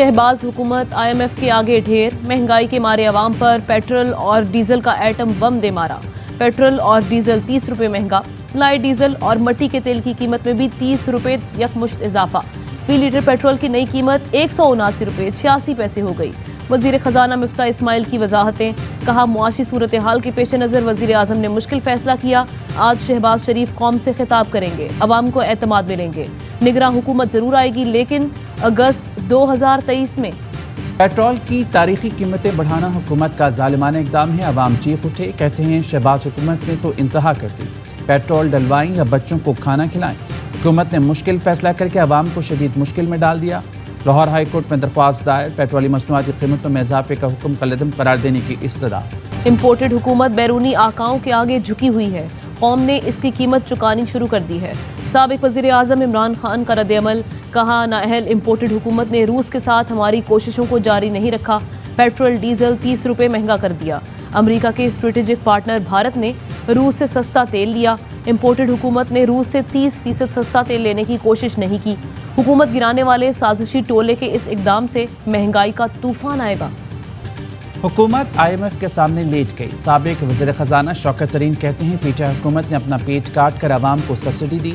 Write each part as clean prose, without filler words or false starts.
शहबाज हुकूमत IMF के आगे ढेर, महंगाई के मारे अवाम पर पेट्रोल और डीजल का एटम बम दे मारा। पेट्रोल और डीजल 30 रुपये महंगा, लाइट डीजल और मट्टी के तेल की कीमत में भी 30 रुपये यकमुश्त इजाफा। फी लीटर पेट्रोल की नई कीमत 179 रुपये 86 पैसे हो गई। वजीर खजाना मिफ्ता इस्माइल की वजाहतें, कहा मुआशी सूरत हाल के पेश नज़र वजीर आजम ने मुश्किल फैसला किया। आज शहबाज शरीफ कौम से खिताब करेंगे, अवाम को एतमाद मिलेंगे। निगरान हुकूमत जरूर आएगी लेकिन अगस्त 2023 में। पेट्रोल की तारीखी कीमतें बढ़ाना हुकूमत का जालिमाना इकदाम है। अवाम चीख उठे, कहते हैं शहबाज हुकूमत ने तो इंतहा कर दी। पेट्रोल डलवाएं या बच्चों को खाना खिलाएं। हुकूमत ने मुश्किल फैसला करके अवाम को शदीद मुश्किल में डाल दिया। लाहौर हाई कोर्ट में दरख्वास्त दायर, पेट्रोली मसनूआत की कीमतों में इजाफे का हुक्म कलदम करार देने की इस्तदा। इम्पोर्टेड हुकूमत बैरूनी आकाओं के आगे झुकी हुई है, कौम ने इसकी कीमत चुकानी शुरू कर दी है। साबिक वज़ीर आज़म इमरान खान का रद्द-ए-अमल, कहा नाअहल इम्पोर्टेड हुकूमत ने रूस के साथ हमारी कोशिशों को जारी नहीं रखा। पेट्रोल डीजल 30 रुपये महंगा कर दिया। अमरीका के स्ट्रेटेजिक पार्टनर भारत ने रूस से सस्ता तेल लिया। इम्पोर्टेड हुकूमत ने रूस से 30% सस्ता तेल लेने की कोशिश नहीं की। हुकूमत गिराने वाले साजिशी टोले के इस इकदाम से महंगाई का तूफान आएगा। हुकूमत IMF के सामने लेट गई। साबिक वज़ीर खजाना शौकत तरीन कहते हैं PTI हुकूमत ने अपना पेट काट कर आवाम को सब्सिडी दी।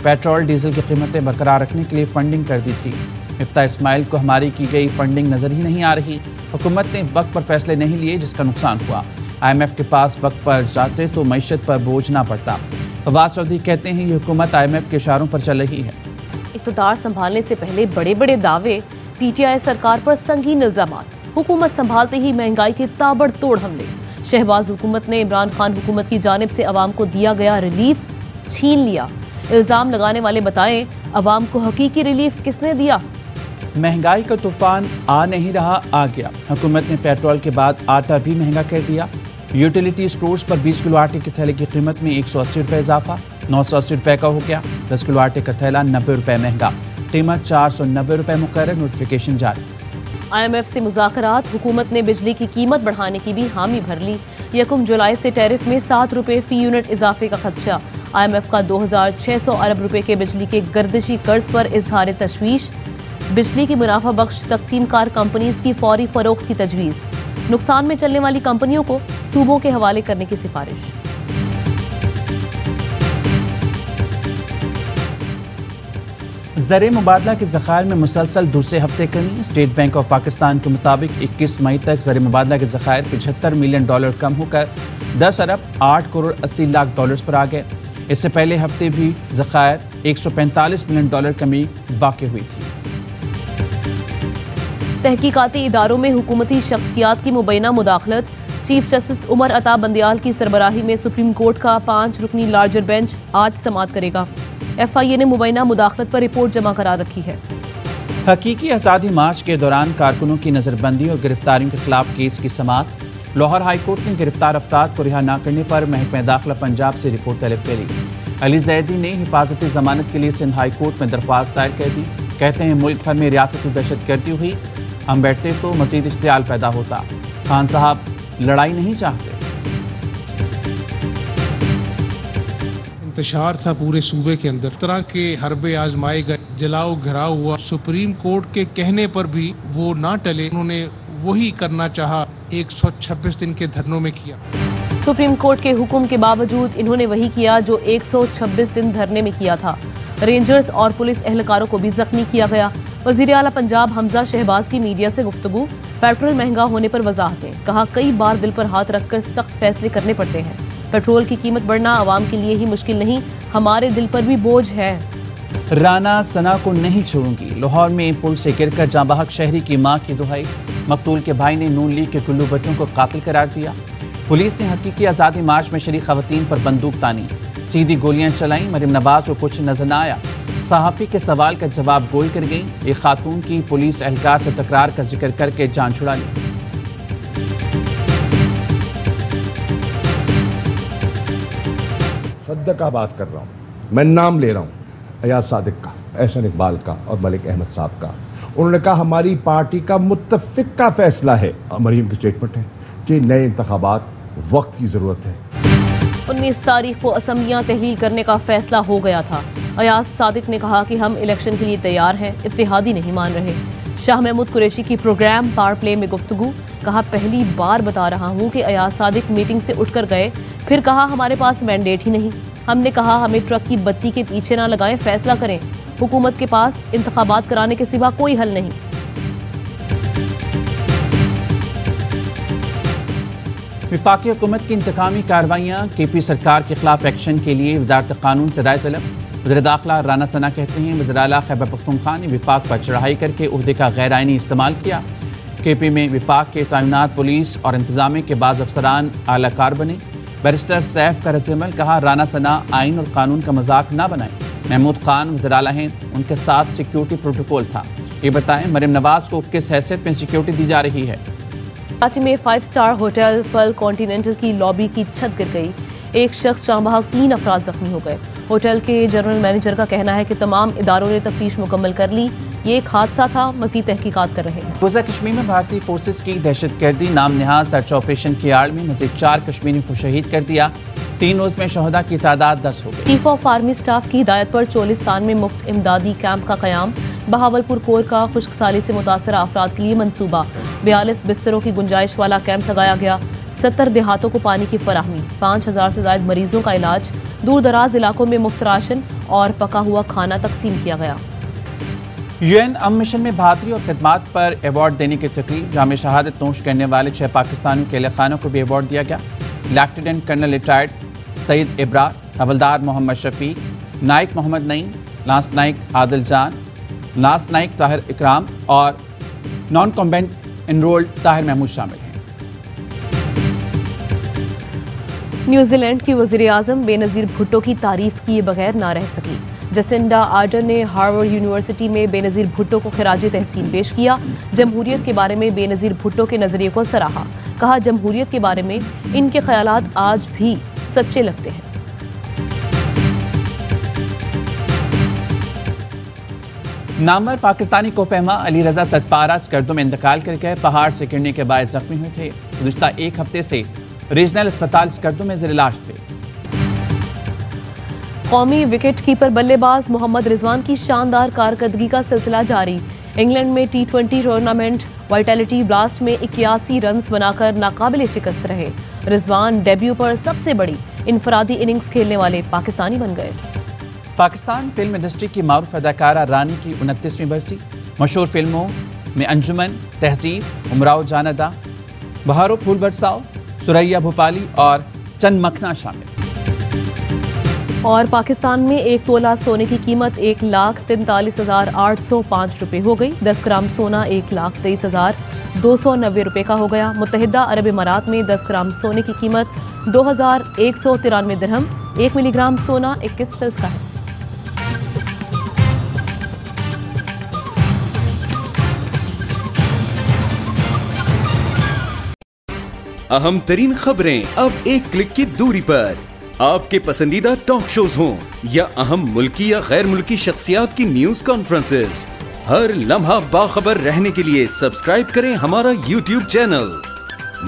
पेट्रोल डीजल की कीमतें बरकरार रखने के लिए फंडिंग कर दी थी। मिफ्ता इस्माइल को हमारी की गई फंडिंग नजर ही नहीं आ रही। हुकूमत ने वक्त पर फैसले नहीं लिए जिसका नुकसान हुआ। IMF के पास वक्त पर जाते तो मईशत पर बोझ ना पड़ता। फवाद चौधरी कहते हैं ये हुकूमत IMF के इशारों पर चल रही है। इक़्तिदार संभालने से पहले बड़े बड़े दावे, PTI सरकार पर संगीन इल्जामात, हुकूमत संभालते ही महंगाई के ताबड़तोड़ हमले। शहबाज हुकूमत ने इमरान खान हुकूमत की जानिब से अवाम को दिया गया रिलीफ छीन लिया। इल्जाम लगाने वाले बताएं, अवाम को हकीकी रिलीफ किसने दिया? महंगाई का तूफान आ नहीं रहा, आ गया। हुकूमत ने पेट्रोल के बाद आटा भी महंगा कर दिया। यूटिलिटी स्टोर्स पर 20 किलो आटे के थैले की कीमत में 180 रुपये इजाफा, 980 रुपये का हो गया। 10 किलो आटे का थैला 90 रुपये महंगा, कीमत 490 रुपये मुकर्रर, नोटिफिकेशन जारी। IMF से मुज़ाकरात, हुकूमत ने बिजली की कीमत बढ़ाने की भी हामी भर ली। 1 जुलाई से टैरिफ में 7 रुपये फी यूनिट इजाफे का खदशा। IMF का 2600 अरब रुपए के बिजली के गर्दिशी कर्ज पर इजहार तशवीश। बिजली की मुनाफा बख्श तकसीम कार कंपनीज की फौरी फरोख्त की तजवीज़। नुकसान में चलने वाली कंपनियों को सूबों के हवाले करने की सिफारिश। ज़र मुबादला के ज़खायर में मुसलसल दूसरे हफ्ते कमी। स्टेट बैंक ऑफ पाकिस्तान के मुताबिक 21 मई तक ज़र मुबादला के ज़खायर $75 मिलियन कम होकर 10 अरब 8 करोड़ 80 लाख डॉलर्स पर आ गए। इससे पहले हफ्ते भी ज़खायर $145 मिलियन कमी वाक़ हुई थी। तहकीकाती इदारों में हुकूमती शख्सियात की मुबैना मुदाखलत। चीफ जस्टिस उमर अता बंदियाल की सरबराही में सुप्रीम कोर्ट का 5 रुकनी लार्जर बेंच आज समाअत करेगा। FIA ने मुबैना मुदाखलत पर रिपोर्ट जमा करा रखी है। हकीकी आज़ादी मार्च के दौरान कारकुनों की नज़रबंदी और गिरफ्तारियों के खिलाफ केस की समाअत। लाहौर हाई कोर्ट ने गिरफ्तार अफराद को रिहा न करने पर महकमा दाखिला पंजाब से रिपोर्ट तलब करी। अली जैदी ने हिफाजती जमानत के लिए सिंध हाई कोर्ट में दरख्वास्त दायर कर दी। कहते हैं मुल्क भर में रियासती दहशतगर्दी हुई, हम बैठते तो मजीद इश्तियाल पैदा होता। खान साहब लड़ाई नहीं चाहते। इंतशार था पूरे सूबे के अंदर, तरह के हरबे आजमाए गए, जलाओ घराव हुआ। सुप्रीम कोर्ट के कहने पर भी वो ना टले, उन्होंने वही करना चाहा, 126 दिन के धरनों में किया। सुप्रीम कोर्ट के हुक्म के बावजूद इन्होंने वही किया जो 126 दिन धरने में किया था। रेंजर्स और पुलिस एहलकारों को भी जख्मी किया गया। वज़ीर आला पंजाब हमजा शहबाज की मीडिया से गुफ्तगू, पेट्रोल महंगा होने पर वजाहतें, कहा कई बार दिल पर हाथ रखकर सख्त फैसले करने पड़ते हैं। पेट्रोल की कीमत बढ़ना आवाम के लिए ही मुश्किल नहीं, हमारे दिल पर भी बोझ है। राना सना को नहीं छोड़ूंगी। लाहौर में पुल से गिरकर जांबाहक शहरी की मां की दुहाई। मकतूल के भाई ने नून लीग के कुल्लू बच्चों को कातिल करार दिया। पुलिस ने हकीकी आज़ादी मार्च में शरीक खवातीन पर बंदूक तानी, सीधी गोलियां चलाई। मरियम नवाज को कुछ नजर न आया। सहाफ़ी के सवाल का जवाब गोल कर गई। एक खातून की पुलिस एहलकार से तकरार का जिक्र करके जान छुड़ा ली। सद्द का बात कर रहा हूँ, मैं नाम ले रहा हूँ, अयाज सादिक का, एहसन इकबाल का और मलिक अहमद साहब का। उन्होंने कहा हमारी पार्टी का मुत्तफिक का फैसला है। मरीम की स्टेटमेंट है कि नए इंतखाबात वक्त की जरूरत है। 19 तारीख को असम्बलियां तहलील करने का फैसला हो गया था। अयाज सादिक ने कहा कि हम इलेक्शन के लिए तैयार हैं, इत्तेहादी नहीं मान रहे। शाह महमूद कुरैशी की प्रोग्राम पावर प्ले में गुफ्तगू, कहा पहली बार बता रहा हूं कि अयाज सादिक मीटिंग से उठकर गए, फिर कहा हमारे पास मैंडेट ही नहीं। हमने कहा हमें ट्रक की बत्ती के पीछे ना लगाएं, फैसला करें। हुकूमत के पास इंतखाबात कराने के सिवा कोई हल नहीं। वफाकी हुकूमत की इंतकामी कार्रवाइयाँ, KP सरकार के खिलाफ एक्शन के लिए वजारत कानून से राय तलब। वज़ीर दाखिला राना सना कहते हैं वज़ीर आला खैबर पख्तूनख्वा ने विफाक पर चढ़ाई करके उहदे का गैर आइनी इस्तेमाल किया। KP में विफाक के तैनात पुलिस और इंतजामिया के बाज़ अफसरान आला कार बने। बैरिस्टर सैफ का रद्द-ए-अमल, कहा राना सना आइन और कानून का मजाक ना बनाए। महमूद खान वज़ीर आला हैं, उनके साथ सिक्योरिटी प्रोटोकॉल था। ये बताएं मरियम नवाज को किस हैसियत में सिक्योरिटी दी जा रही है। कराची में 5 स्टार होटल पल कॉन्टिनेंटल की लॉबी की छत गिर गई। एक शख्स जाँ बहक 3 अफराद जख्मी हो गए। होटल के जनरल मैनेजर का कहना है कि तमाम इदारों ने तफ्तीश मुकम्मल कर ली, ये एक हादसा था, मज़ीद तहकीकात कर रहे हैं। मकबूजा कश्मीर में भारतीय फोर्सेस की दहशतगर्दी नाम नहाद सर्च ऑपरेशन की आड़ में मज़ीद 4 कश्मीरियों को शहीद कर दिया। 3 रोज में शहदा की तादाद 10 हो गई। चीफ ऑफ आर्मी स्टाफ की हिदायत पर चोलिस्तान में मुफ्त इमदादी कैंप का क़याम। बहावलपुर कोर का खुश्क साली से मुतासरा अफराद के लिए मनसूबा। 42 बिस्तरों की गुंजाइश वाला कैंप लगाया गया। 70 देहातों को पानी की फराहमी। 5000 से ज्यादा मरीजों का इलाज। दूर दराज इलाकों में मुफ्त राशन और पका हुआ खाना तकसीम किया गया। UN अम मिशन में बहादुरी और खिदमात पर अवार्ड देने की तकरीब। जाम शहादत नोश करने वाले 6 पाकिस्तानियों के अहल खानों को भी अवार्ड दिया गया। Lieutenant colonel retired Saeed Ibrar, havildar Mohammad Shafiq, Naik Mohammad Naeem, lance Naik Adil Jan, lance Naik Tahir Ikram और non combat enrolled Tahir Mahmood शामिल हैं। न्यूजीलैंड की वज़ीर-ए-आज़म बेनज़ीर भुट्टो की तारीफ किए बगैर ना रह सकी। जसिंडा आर्डन ने हार्वर्ड यूनिवर्सिटी में बेनज़ीर भुट्टो को खिराज तहसीन पेश किया। जमहूरियत के बारे में बेनज़ीर भुट्टो के नज़रिए को सराहा। कहा जमहूरियत के बारे में इनके ख्यालात आज भी सच्चे लगते हैं। नामवर पाकिस्तानी कोपहमा अली रजा सतपारा स्कर्दों में इंतकाल कर गए। पहाड़ से गिरने के बाद जख्मी हुए थे। गुज़िश्ता 1 हफ्ते से रीजनल अस्पताल स्कर्दों में ज़ेर इलाज थे। कौमी विकेट कीपर बल्लेबाज मोहम्मद रिजवान की शानदार कारकर्दगी का सिलसिला जारी। इंग्लैंड में T20 टूर्नामेंट वाइटैलिटी ब्लास्ट में 81 रन बनाकर नाकाबिले शिकस्त रहे। रिजवान डेब्यू पर सबसे बड़ी इनफरादी इनिंग्स खेलने वाले पाकिस्तानी बन गए। पाकिस्तान फिल्म इंडस्ट्री की मारूफ अदाकारा रानी की 29वीं बरसी। मशहूर फिल्मों में अंजुमन, तहजीब, उमराव जानादा, बहारो फूल बरसाओ, सुरैया भोपाली और चंद मखना शामिल। और पाकिस्तान में 1 तोला सोने की कीमत 1,43,805 रुपये हो गई। 10 ग्राम सोना 1,23,290 रुपये का हो गया। मुत्तहिदा अरब इमारात में 10 ग्राम सोने की कीमत 2,193 दिरहम। 1 मिलीग्राम सोना 21 फिल्स का है। अहम तरीन खबरें अब एक क्लिक की दूरी पर। आपके पसंदीदा टॉक शोज हों या अहम मुल्की या गैर मुल्की शख्सियात की न्यूज कॉन्फ्रेंसेस, हर लम्हा बाखबर रहने के लिए सब्सक्राइब करें हमारा YouTube चैनल।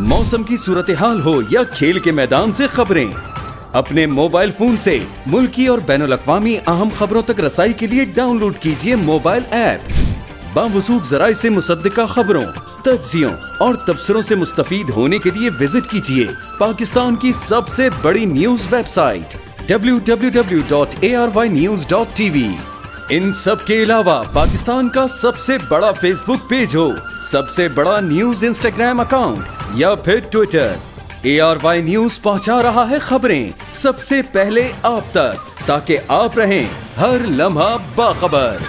मौसम की सूरत हाल हो या खेल के मैदान से खबरें, अपने मोबाइल फोन से मुल्की और बैनुल अक़वामी अहम खबरों तक रसाई के लिए डाउनलोड कीजिए मोबाइल ऐप। बावसूख ज़राए से मुसद्दिका खबरों, तज्ज़ियों और तबसरों से मुस्तफीद होने के लिए विजिट कीजिए पाकिस्तान की सबसे बड़ी न्यूज वेबसाइट www.arvnews.tv। इन सब के अलावा पाकिस्तान का सबसे बड़ा फेसबुक पेज हो, सबसे बड़ा न्यूज इंस्टाग्राम अकाउंट या फिर ट्विटर, ARY न्यूज पहुंचा रहा है खबरें सबसे पहले आप तक, ताकि आप रहें हर लम्हा बाखबर।